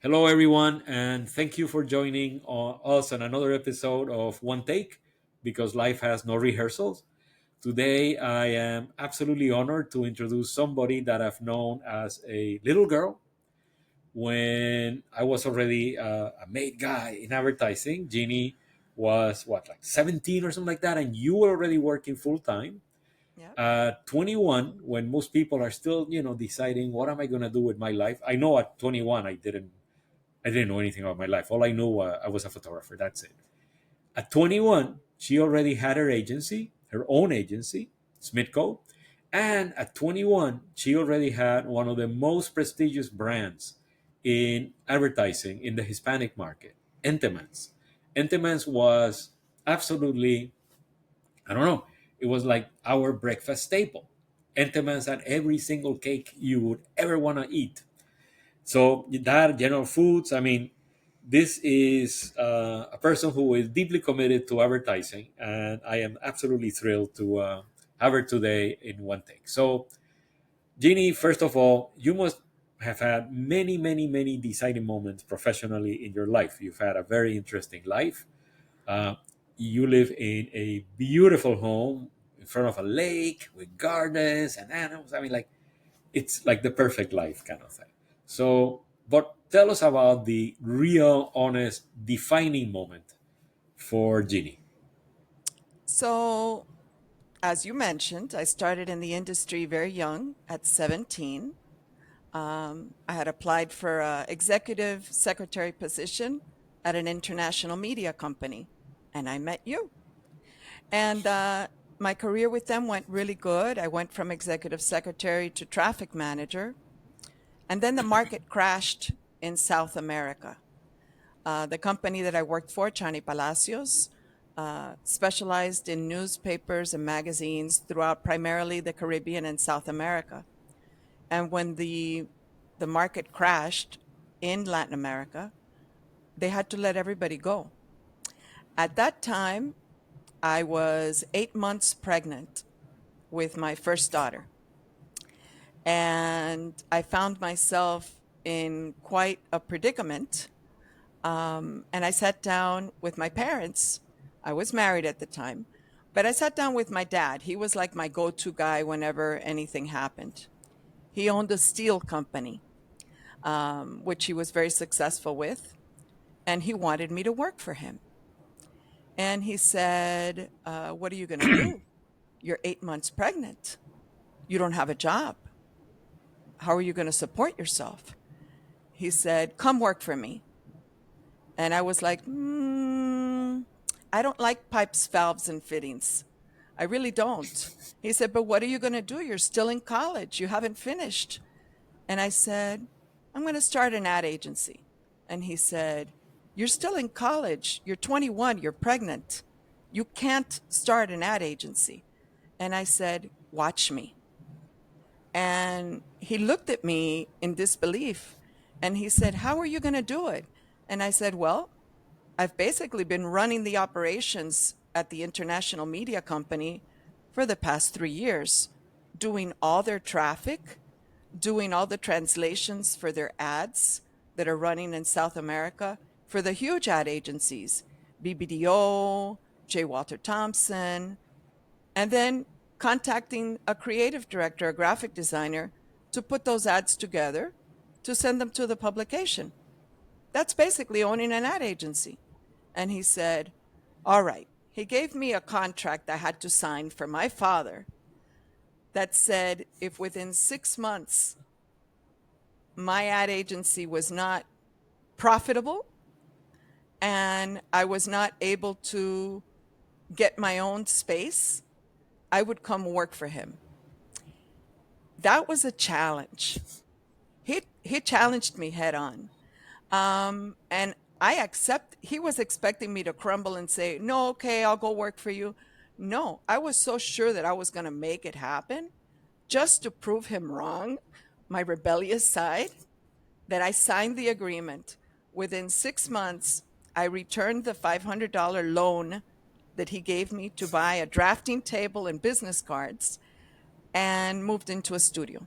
Hello, everyone, and thank you for joining us on another episode of One Take because life has no rehearsals. Today, I am absolutely honored to introduce somebody that I've known as a little girl when I was already a made guy in advertising. Ginny was what, like 17 or something like that, and you were already working full time. Yep. 21, when most people are still, deciding what am I going to do with my life. I know at 21, I didn't know anything about my life. All I knew, I was a photographer. That's it. At 21, she already had her agency, her own agency, Smitco. And at 21, she already had one of the most prestigious brands in advertising in the Hispanic market, Entemann's. Entemann's was absolutely, I don't know, it was like our breakfast staple. Entemann's had every single cake you would ever want to eat. So that General Foods, I mean, this is a person who is deeply committed to advertising, and I am absolutely thrilled to have her today in one take. So, Jeannie, first of all, you must have had many, many, many deciding moments professionally in your life. You've had a very interesting life. Uh, you live in a beautiful home in front of a lake with gardens and animals. I mean, like, it's like the perfect life kind of thing. So, but tell us about the real, honest, defining moment for Ginny. So, as you mentioned, I started in the industry very young at 17. I had applied for an executive secretary position at an international media company, and I met you. And my career with them went really good. I went from executive secretary to traffic manager, and then the market crashed in South America. The company that I worked for, Chani Palacios, specialized in newspapers and magazines throughout primarily the Caribbean and South America. And when the market crashed in Latin America, they had to let everybody go. At that time, I was 8 months pregnant with my first daughter. And I found myself in quite a predicament. And I sat down with my parents. I was married at the time, but I sat down with my dad. He was like my go to guy whenever anything happened. He owned a steel company, which he was very successful with, and he wanted me to work for him. And he said, what are you going to do? You're 8 months pregnant. You don't have a job. How are you going to support yourself? He said, come work for me. And I was like, I don't like pipes, valves, and fittings. I really don't. He said, but what are you going to do? You're still in college. You haven't finished. And I said, I'm going to start an ad agency. And he said, you're still in college. You're 21. You're pregnant. You can't start an ad agency. And I said, watch me. And he looked at me in disbelief and he said, how are you going to do it? And I said, well, I've basically been running the operations at the international media company for the past 3 years, doing all their traffic, doing all the translations for their ads that are running in South America for the huge ad agencies, BBDO, J. Walter Thompson, and then contacting a creative director, a graphic designer, to put those ads together to send them to the publication. That's basically owning an ad agency. And he said, all right. He gave me a contract I had to sign for my father that said if within 6 months my ad agency was not profitable and I was not able to get my own space, I would come work for him. That was a challenge. He challenged me head on. And he was expecting me to crumble and say, no, okay, I'll go work for you. No, I was so sure that I was going to make it happen just to prove him wrong, my rebellious side, that I signed the agreement. Within 6 months, I returned the $500 loan that he gave me to buy a drafting table and business cards and moved into a studio.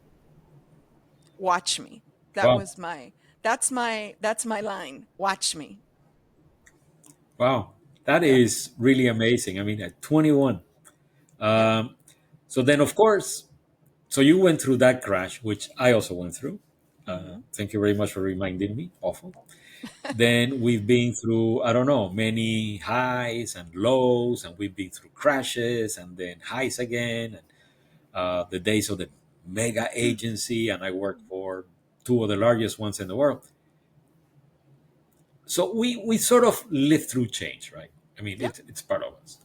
Watch me. That Wow. was my That's my line. Watch me. Wow, that Yep. is really amazing. I mean, at 21. Yep. Um, so then, of course, so you went through that crash, which I also went through. Hmm. Thank you very much for reminding me. Awful. Then we've been through, I don't know, many highs and lows, and we've been through crashes and then highs again. And the days of the mega agency, and I worked for two of the largest ones in the world. So we sort of live through change, right? I mean, Yep. it's part of us.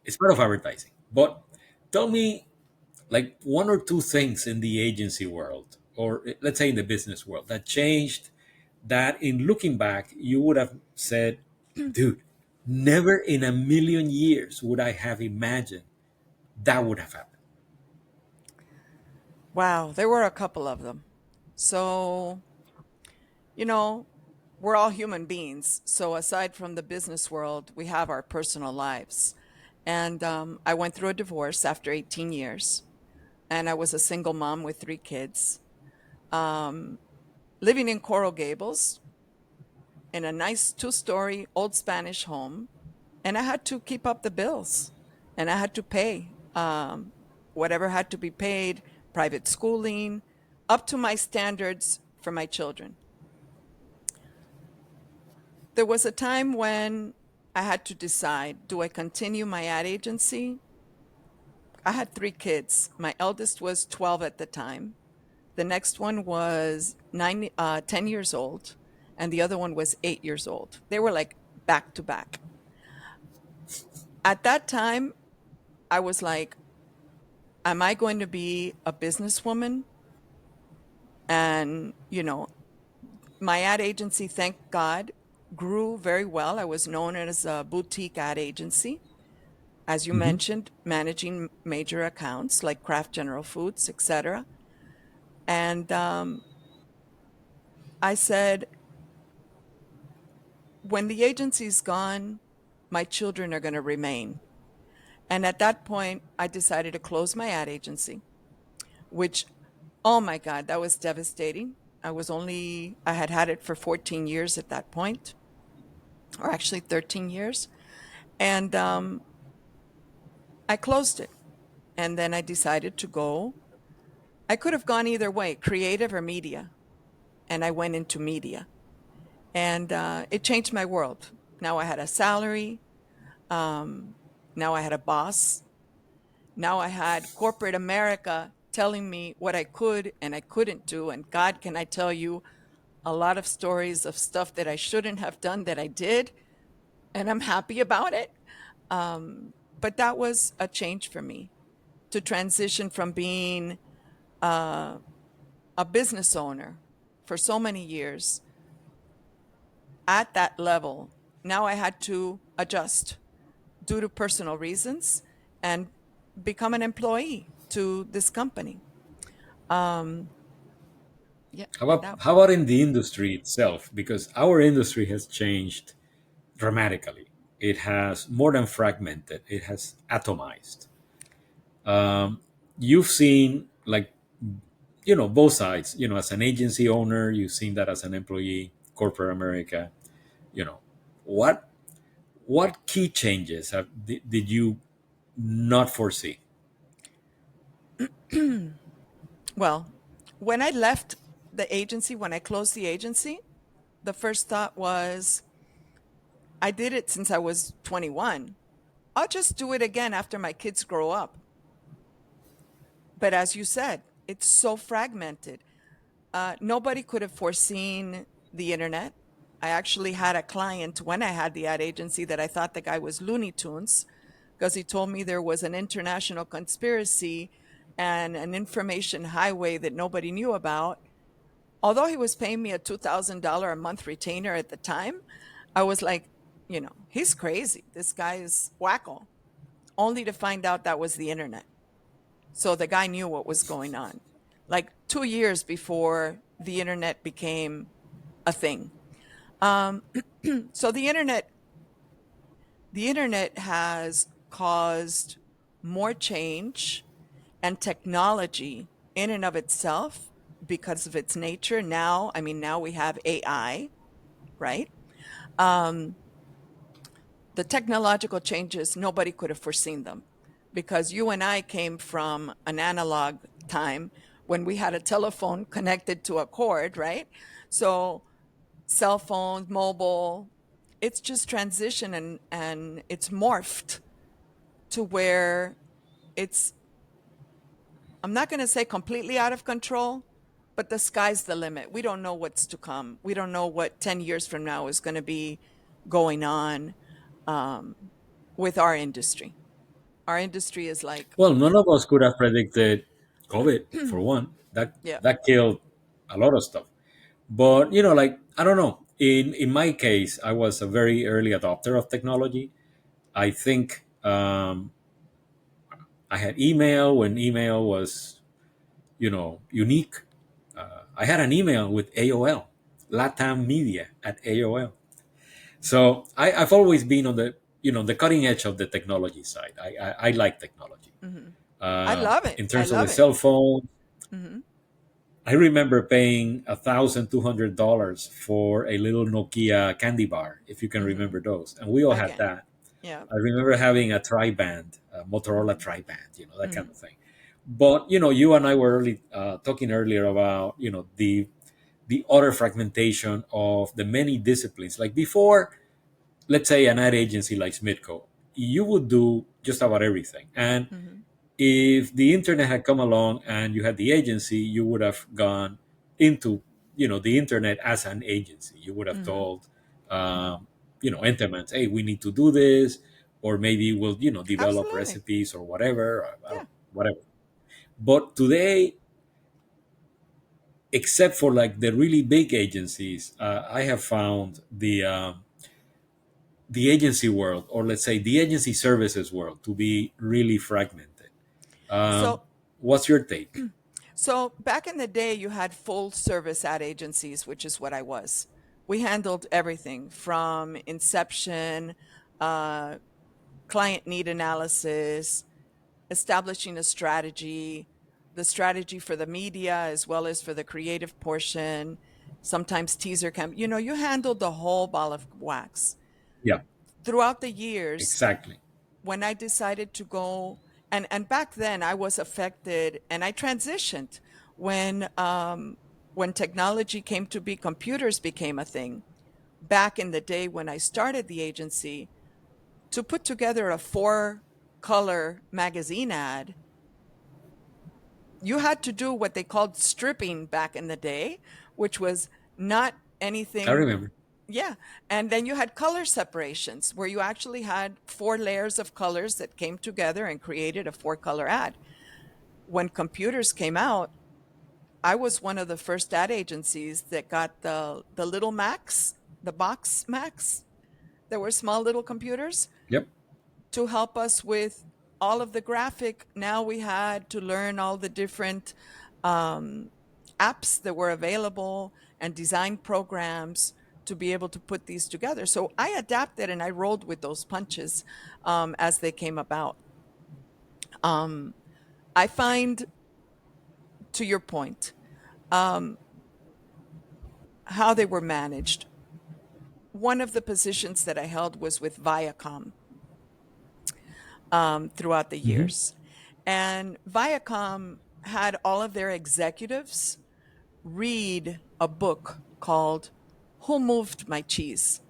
It's part of advertising. But tell me, like, one or two things in the agency world, or let's say in the business world, that changed, that in looking back you would have said, dude, never in a million years would I have imagined that would have happened. Wow, there were a couple of them. So, you know, we're all human beings. So, aside from the business world, we have our personal lives. And I went through a divorce after 18 years, and I was a single mom with three kids, um, living in Coral Gables in a nice two-story old Spanish home. And I had to keep up the bills, and I had to pay whatever had to be paid, private schooling, up to my standards for my children. There was a time when I had to decide, do I continue my ad agency? I had three kids. My eldest was 12 at the time. The next one was 10 years old, and the other one was 8 years old. They were like back to back. At that time, I was like, am I going to be a businesswoman? And, my ad agency, thank God, grew very well. I was known as a boutique ad agency, as you Hmm. mentioned, managing major accounts like Kraft General Foods, etc. And I said, when the agency's gone, my children are going to remain. And at that point, I decided to close my ad agency, which, oh my God, that was devastating. I had had it for 14 years at that point, or actually 13 years. And I closed it. And then I decided to go. I could have gone either way, creative or media. And I went into media. And it changed my world. Now I had a salary. Um, Now I had a boss. Now I had corporate America telling me what I could and I couldn't do. And God, can I tell you a lot of stories of stuff that I shouldn't have done that I did. And I'm happy about it. But that was a change for me to transition from being uh, a business owner for so many years at that level. Now I had to adjust due to personal reasons and become an employee to this company. Um, yeah, that How about in the industry itself? Because our industry has changed dramatically. It has more than fragmented, it has atomized. Um, you've seen, like, both sides. As an agency owner, you've seen that as an employee, corporate America. You know, what what key changes did you not foresee? well, when I left the agency, when I closed the agency, the first thought was I did it since I was 21. I'll just do it again after my kids grow up. But as you said, it's so fragmented. Nobody could have foreseen the internet. I actually had a client when I had the ad agency that I thought the guy was Looney Tunes because he told me there was an international conspiracy and an information highway that nobody knew about. Although he was paying me a $2,000 a month retainer at the time, I was like, he's crazy. This guy is wacko, only to find out that was the internet. So the guy knew what was going on, like 2 years before the internet became a thing. Um, so the internet has caused more change and technology in and of itself. because of its nature. Now, I mean, now we have AI, right? Um, the technological changes, nobody could have foreseen them because you and I came from an analog time when we had a telephone connected to a cord, right? So cell phones, mobile, it's just transition and it's morphed to where it's, I'm not going to say completely out of control, but the sky's the limit. We don't know what's to come. We don't know what 10 years from now is going to be going on um, with our industry. Our industry is like, Well, none of us could have predicted COVID for one. That yeah. that killed a lot of stuff. But like I don't know. In my case, I was a very early adopter of technology. I think I had email when email was unique. I had an email with AOL, Latam Media at AOL. So I've always been on the cutting edge of the technology side. I like technology. Hmm. I love it. In I terms of the love it. cell phone, Hmm. I remember paying $1,200 for a little Nokia candy bar, if you can Hmm. remember those, and we all had Again. that. Yeah. I remember having a tri-band, a Motorola Hmm. tri-band, that kind Hmm. of thing. But you and I were talking earlier about the utter fragmentation of the many disciplines. Like before, let's say an ad agency like Smitco, you would do just about everything. And Hmm. if the internet had come along and you had the agency, you would have gone into the internet as an agency. You would have Hmm. told Entemann, hey, we need to do this, or maybe we'll develop Absolutely. recipes or whatever, Yeah. whatever. But today, except for like the really big agencies, I have found the agency world, or let's say the agency services world, to be really fragmented. So, What's your take? so back in the day, you had full service ad agencies, which is what I was. We handled everything from inception, uh, client need analysis, establishing a strategy, the strategy for the media as well as for the creative portion, sometimes teaser camp. You handled the whole ball of wax. Yeah, Throughout the years, exactly. when I decided to go, and back then I was affected and I transitioned when technology came to be, computers became a thing. Back in the day when I started the agency, to put together a 4-color magazine ad, you had to do what they called stripping back in the day, which was not I anything. remember. Yeah. And then you had color separations where you actually had 4 layers of colors that came together and created a 4-color ad. When computers came out, I was one of the first ad agencies that got the little Macs, the box Macs. There were small little computers Yep. to help us with all of the graphic. Now we had to learn all the different um, apps that were available and design programs to be able to put these together. So I adapted and I rolled with those punches as they came about. Um, I find, to your point, um, how they were managed. One of the positions that I held was with Viacom throughout the Hmm. years. And Viacom had all of their executives read a book called Who Moved My Cheese?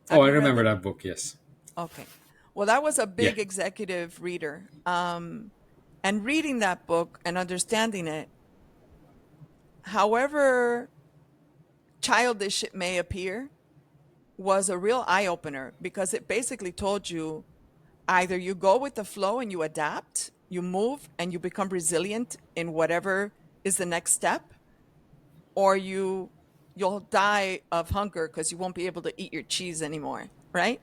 Oh, Have I you read remember that? that book. Yes. Okay. Well, that was a Yeah. big executive reader. And reading that book and understanding it, however childish it may appear, was a real eye opener because it basically told you either you go with the flow and you adapt, you move and you become resilient in whatever is the next step, or you'll die of hunger because you won't be able to eat your cheese anymore, right?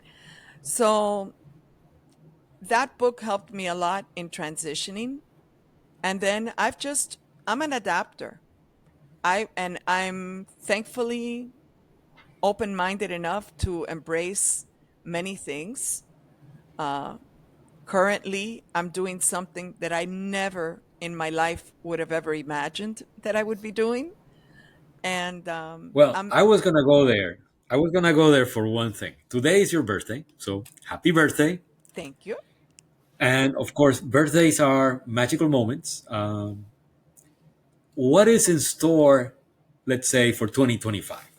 So that book helped me a lot in transitioning. And then I'm an adapter. I'm thankfully open-minded enough to embrace many things. Uh, Currently, I'm doing something that I never in my life would have ever imagined that I would be doing. And Well, I'm I was gonna go there. I was gonna go there for one thing. Today is your birthday, so happy birthday! Thank you. And of course, birthdays are magical moments. What is in store, let's say, for 2025?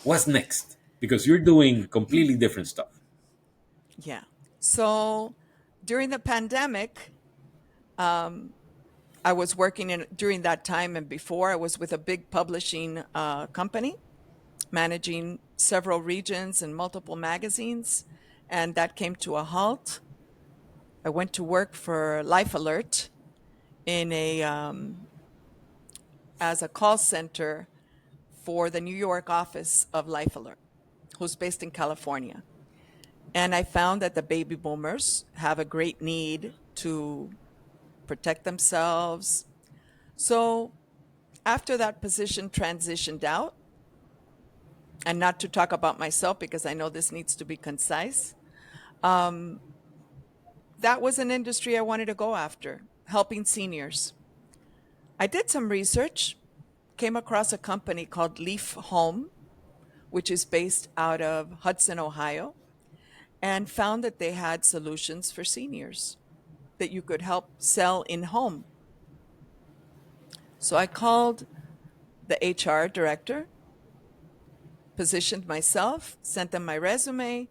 What's next? Because you're doing completely different stuff. Yeah. So during the pandemic, um, I was working in during that time and before I was with a big publishing company, managing several regions and multiple magazines, and that came to a halt. I went to work for Life Alert in a as a call center for the New York office of Life Alert, who's based in California. And I found that the baby boomers have a great need to protect themselves. So after that position transitioned out, and not to talk about myself because I know this needs to be concise, um, that was an industry I wanted to go after, helping seniors. I did some research, came across a company called Leaf Home, which is based out of Hudson, Ohio, and found that they had solutions for seniors that you could help sell in home. So I called the HR director, positioned myself, sent them my resume.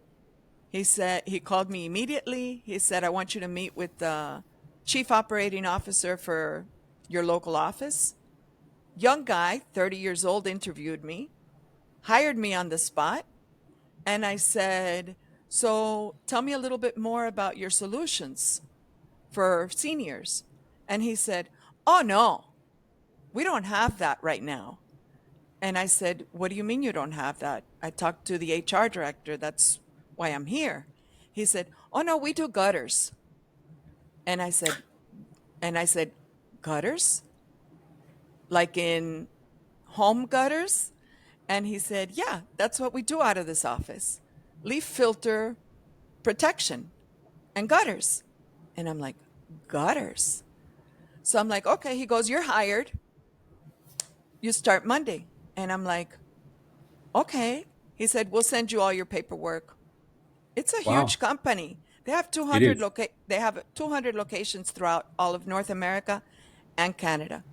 He said he called me immediately. He said, "I want you to meet with the chief operating officer for your local office." Young guy, 30 years old, interviewed me, hired me on the spot, and I said, "So tell me a little bit more about your solutions for seniors." And he said, "Oh, no, we don't have that right now." And I said, "What do you mean you don't have that? I talked to the HR director. That's why I'm here." He said, "Oh, no, we do gutters." And I said, "Gutters? Like in home gutters?" And he said, "Yeah, that's what we do out of this office. Leaf filter protection and gutters." And I'm like, "Gutters?" So I'm like, "Okay." He goes, "You're hired. You start Monday." And I'm like, "Okay." He said, "We'll send you all your paperwork." It's a Wow, huge company. They have it is. they have 200 locations throughout all of North America and Canada.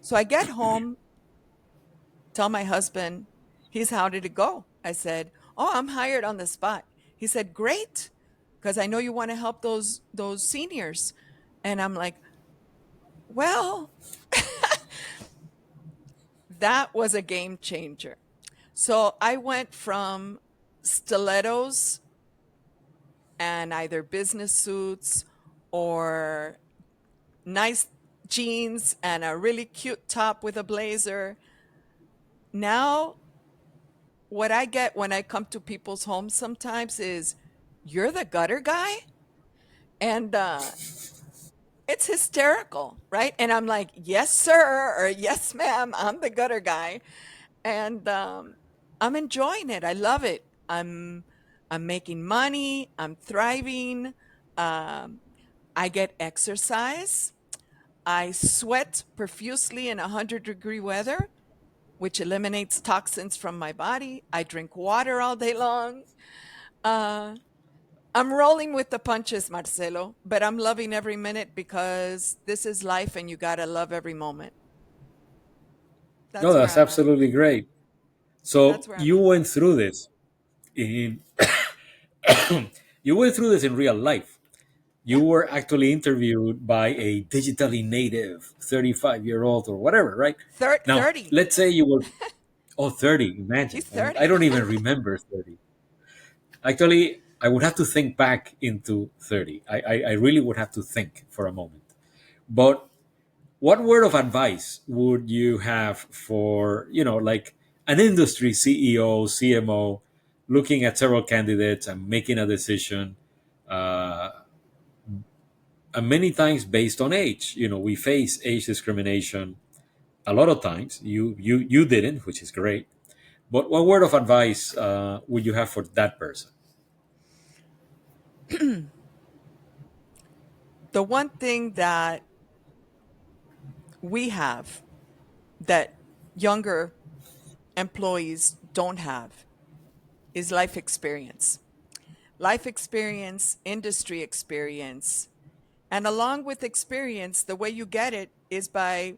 So I get home, tell my husband, he's how did it go? I said, "Oh, I'm hired on the spot." He said, "Great, because I know you want to help those seniors." And I'm like, "Well, that was a game changer." So I went from stilettos and either business suits or nice jeans and a really cute top with a blazer. Now, what I get when I come to people's homes sometimes is, "You're the gutter guy?" And it's hysterical, right? And I'm like, "Yes, sir," or "Yes, ma'am, I'm the gutter guy." And I'm enjoying it. I love it. I'm making money. I'm thriving. Um, I get exercise. I sweat profusely in 100-degree weather, which eliminates toxins from my body. I drink water all day long. Uh, I'm rolling with the punches, Marcelo, but I'm loving every minute because this is life and you got to love every moment. No, That's where that's I'm at. absolutely great. That's So where I'm you at. went through this in you went through this in real life. You Yeah. were actually interviewed by a digitally native 35-year-old or whatever, right? Now, 30. let's say you were, oh, 30, imagine. He's And I 30. don't even remember 30. Actually, I would have to think back into 30. I really would have to think for a moment. But what word of advice would you have for, like an industry CEO, CMO, looking at several candidates and making a decision? Uh, and many times based on age. We face age discrimination a lot of times. You didn't, which is great. But what word of advice would you have for that person? The one thing that we have that younger employees don't have is life experience, industry experience. And along with experience, the way you get it is by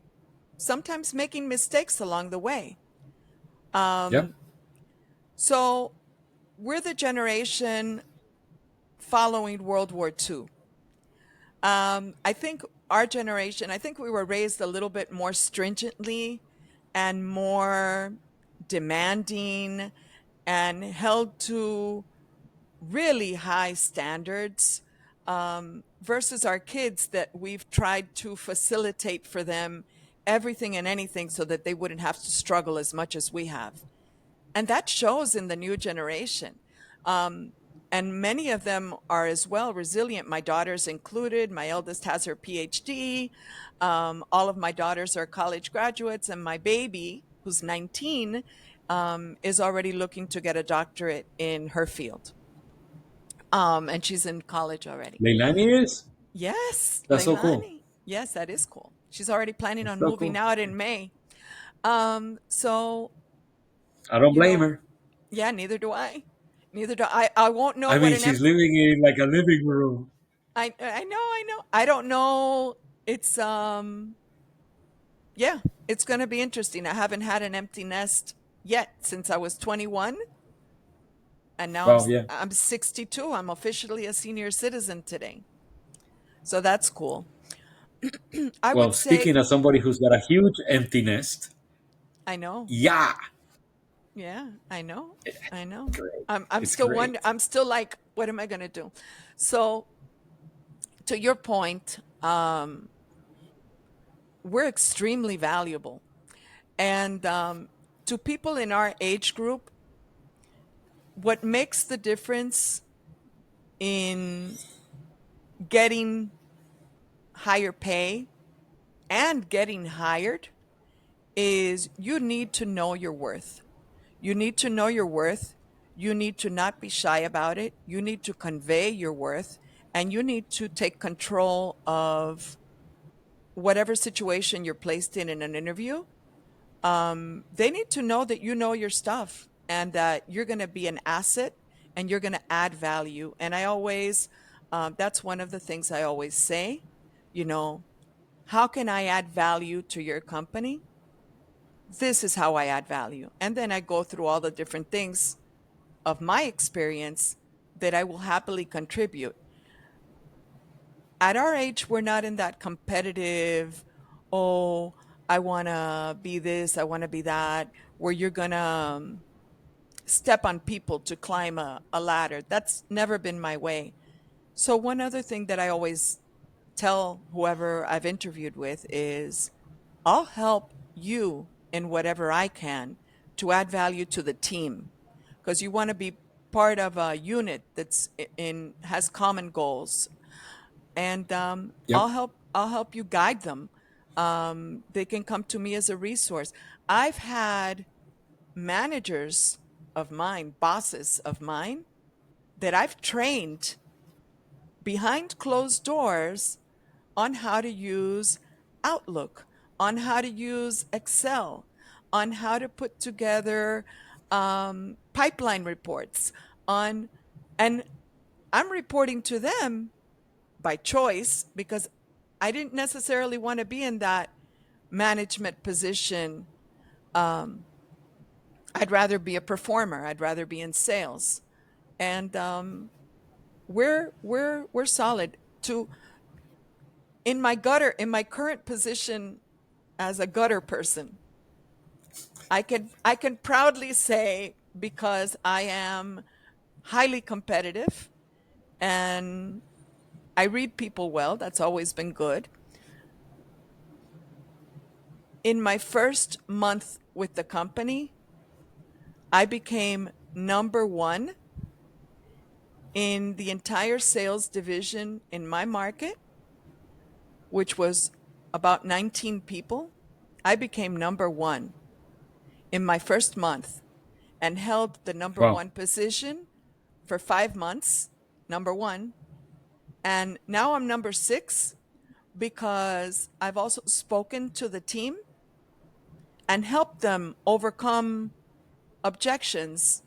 sometimes making mistakes along the way. Yep. Um, so we're the generation following World War II. I think our generation, I think we were raised a little bit more stringently and more demanding and held to really high standards versus our kids that we've tried to facilitate for them everything and anything so that they wouldn't have to struggle as much as we have. And that shows in the new generation. Um, and many of them are as well resilient. My daughter's included. My eldest has her PhD. All of my daughters are college graduates, and my baby, who's 19, is already looking to get a doctorate in her field. And she's in college already. Leilani is. Yes, That's so cool. Leilani. Yes, that is cool. She's already planning That's on so moving cool. out in May. So, I don't you blame know, her. yeah, neither do I. Neither do I. I won't know I what mean, an she's living in like a living room. I know. I don't know. It's yeah, it's going to be interesting. I haven't had an empty nest yet since I was 21, and now Well, yeah. I'm 62. I'm officially a senior citizen today. So that's cool. I Well, would speaking say as somebody who's got a huge empty nest, I know. yeah, Yeah, I know. I know. great. I'm It's still great. I'm still like, what am I going to do? So to your point, we're extremely valuable. And to people in our age group, what makes the difference in getting higher pay and getting hired is you need to know your worth. You need to know your worth. You need to not be shy about it. You need to convey your worth, and you need to take control of whatever situation you're placed in an interview. They need to know that you know your stuff and that you're going to be an asset and you're going to add value. And that's one of the things I always say, you know, how can I add value to your company? This is how I add value. And then I go through all the different things of my experience that I will happily contribute. At our age, we're not in that competitive, oh, I want to be this, I want to be that, where you're going to step on people to climb a ladder. That's never been my way. So, one other thing that I always tell whoever I've interviewed with is I'll help you in whatever I can to add value to the team because you want to be part of a unit that's in has common goals, and Yep. I'll help you guide them. They can come to me as a resource. I've had managers of mine, bosses of mine, that I've trained behind closed doors on how to use Outlook, on how to use Excel, on how to put together pipeline reports, on and I'm reporting to them by choice because I didn't necessarily want to be in that management position. I'd rather be a performer. I'd rather be in sales, and we're solid. To in my current position as a gutter person, I can proudly say because I am highly competitive and I read people well. That's always been good. In my first month with the company, I became number one in the entire sales division in my market, which was about 19 people. I became number one in my first month and held the number Wow. one position for 5 months, number one. And now I'm number six, because I've also spoken to the team and helped them overcome objections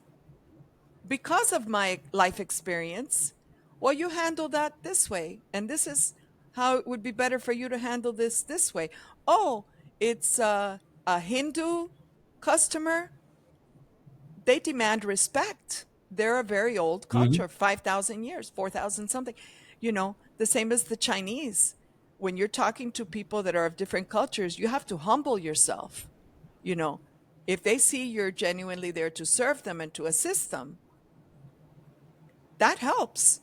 because of my life experience. Well, you handle that this way, and this is how it would be better for you to handle this way. Oh, it's a Hindu customer. They demand respect. They're a very old Hmm. culture, 5,000 years, 4,000 something. The same as the Chinese. When you're talking to people that are of different cultures, you have to humble yourself. You know, if they see you're genuinely there to serve them and to assist them, that helps.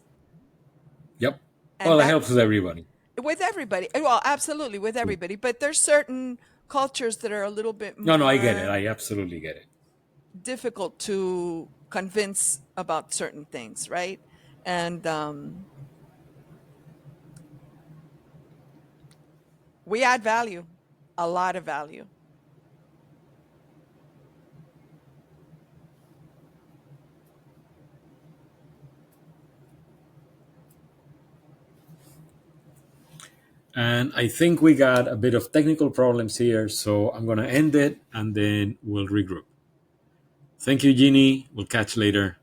Yep. And Well, it that helps with everybody. with everybody. Well, absolutely with everybody, but there's certain cultures that are a little bit No, no, I get it. more I absolutely get it. difficult to convince about certain things, right? And we add value, a lot of value. And I think we got a bit of technical problems here, so I'm going to end it and then we'll regroup. Thank you, Ginny. We'll catch you later.